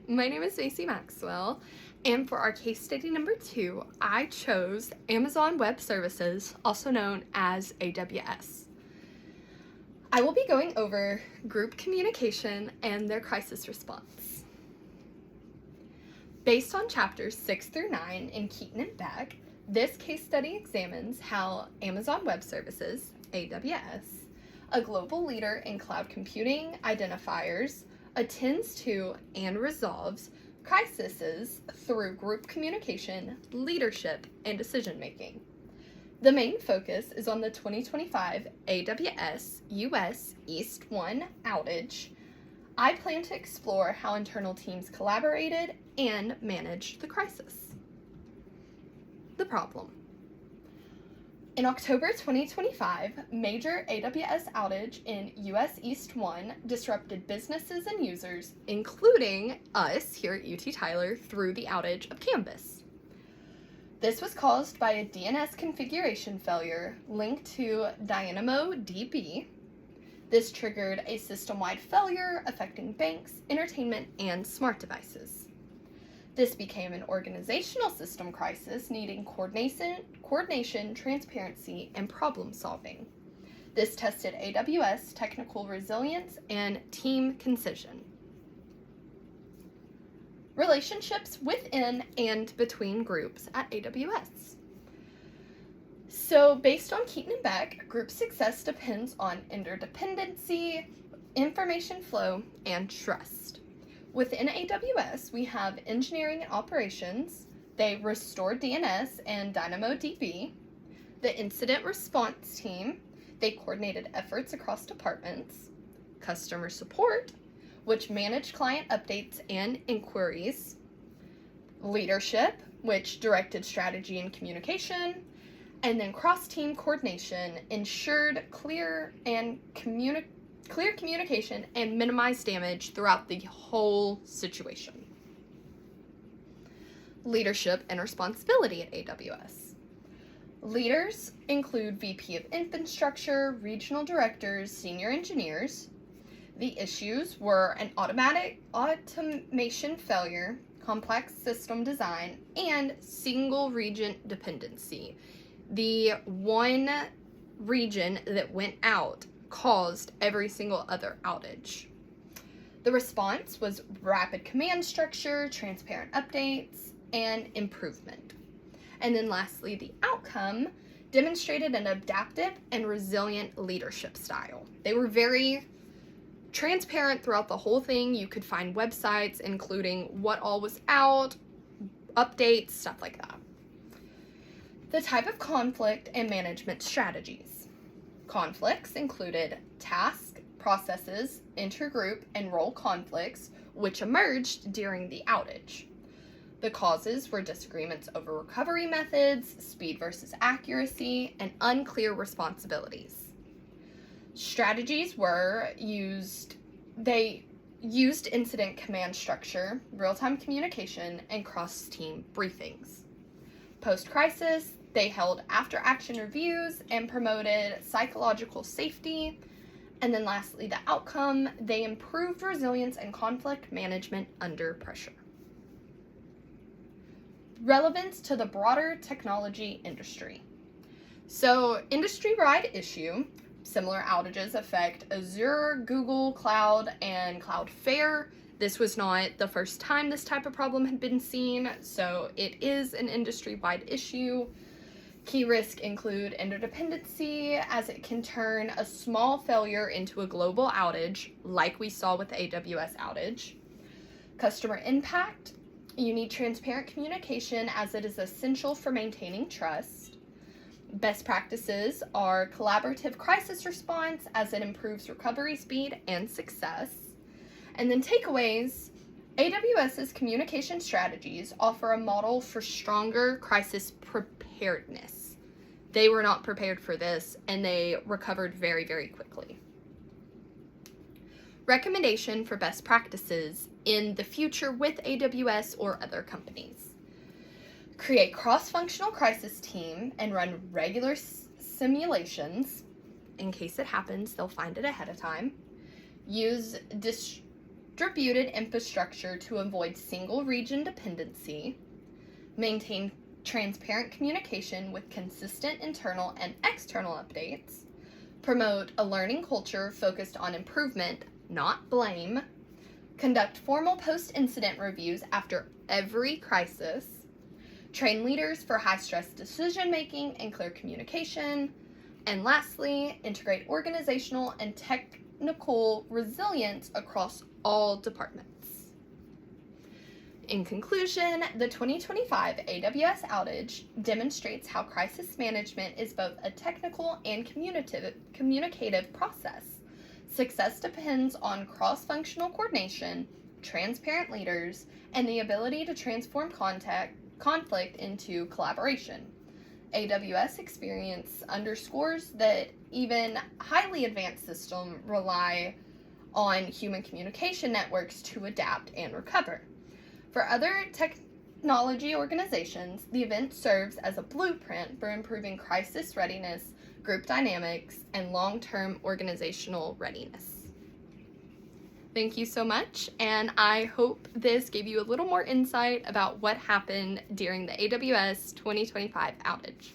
My name is Macy Maxwell, and for our case study number 2, I chose Amazon Web Services, also known as AWS. I will be going over group communication and their crisis response. Based on chapters 6 through 9 in Keaton and Beck, this case study examines how Amazon Web Services, AWS, a global leader in cloud computing identifiers, attends to and resolves crises through group communication, leadership, and decision-making. The main focus is on the 2025 AWS US East 1 outage. I plan to explore how internal teams collaborated and managed the crisis. The problem. In October 2025, major AWS outage in US East 1 disrupted businesses and users, including us here at UT Tyler, through the outage of Canvas. This was caused by a DNS configuration failure linked to DynamoDB. This triggered a system-wide failure affecting banks, entertainment, and smart devices. This became an organizational system crisis needing coordination, transparency, and problem solving. This tested AWS technical resilience and team concision. Relationships within and between groups at AWS. So based on Keaton and Beck, group success depends on interdependency, information flow, and trust. Within AWS, we have engineering and operations. They restored DNS and DynamoDB. The incident response team, they coordinated efforts across departments. Customer support, which managed client updates and inquiries. Leadership, which directed strategy and communication. And then cross-team coordination ensured clear communication and minimized damage throughout the whole situation. Leadership and responsibility at AWS. Leaders include VP of Infrastructure, regional directors, senior engineers. The issues were an automation failure, complex system design, and single region dependency. The one region that went out caused every single other outage. The response was rapid command structure, transparent updates, and improvement. And then lastly, the outcome demonstrated an adaptive and resilient leadership style. They were very transparent throughout the whole thing. You could find websites including what all was out, updates, stuff like that. The type of conflict and management strategies. Conflicts included task, processes, intergroup, and role conflicts, which emerged during the outage. The causes were disagreements over recovery methods, speed versus accuracy, and unclear responsibilities. Strategies were used. They used incident command structure, real-time communication, and cross-team briefings. Post-crisis, they held after-action reviews and promoted psychological safety. And then lastly, the outcome, they improved resilience and conflict management under pressure. Relevance to the broader technology industry. So, industry-wide issue, similar outages affect Azure, Google Cloud, and Cloudflare. This was not the first time this type of problem had been seen, so it is an industry-wide issue. Key risks include interdependency, as it can turn a small failure into a global outage, like we saw with the AWS outage. Customer impact, you need transparent communication as it is essential for maintaining trust. Best practices are collaborative crisis response as it improves recovery speed and success. And then takeaways, AWS's communication strategies offer a model for stronger crisis preparedness. They were not prepared for this, and they recovered very, very quickly. Recommendation for best practices in the future with AWS or other companies. Create cross-functional crisis team and run regular simulations. In case it happens, they'll find it ahead of time. Use distributed infrastructure to avoid single region dependency, maintain transparent communication with consistent internal and external updates, promote a learning culture focused on improvement, not blame, conduct formal post-incident reviews after every crisis, train leaders for high-stress decision-making and clear communication, and lastly, integrate organizational and technical resilience across all departments. In conclusion, the 2025 AWS outage demonstrates how crisis management is both a technical and communicative process. Success depends on cross-functional coordination, transparent leaders, and the ability to transform conflict into collaboration. AWS experience underscores that even highly advanced systems rely on human communication networks to adapt and recover. For other technology organizations, the event serves as a blueprint for improving crisis readiness, group dynamics, and long-term organizational readiness. Thank you so much, and I hope this gave you a little more insight about what happened during the AWS 2025 outage.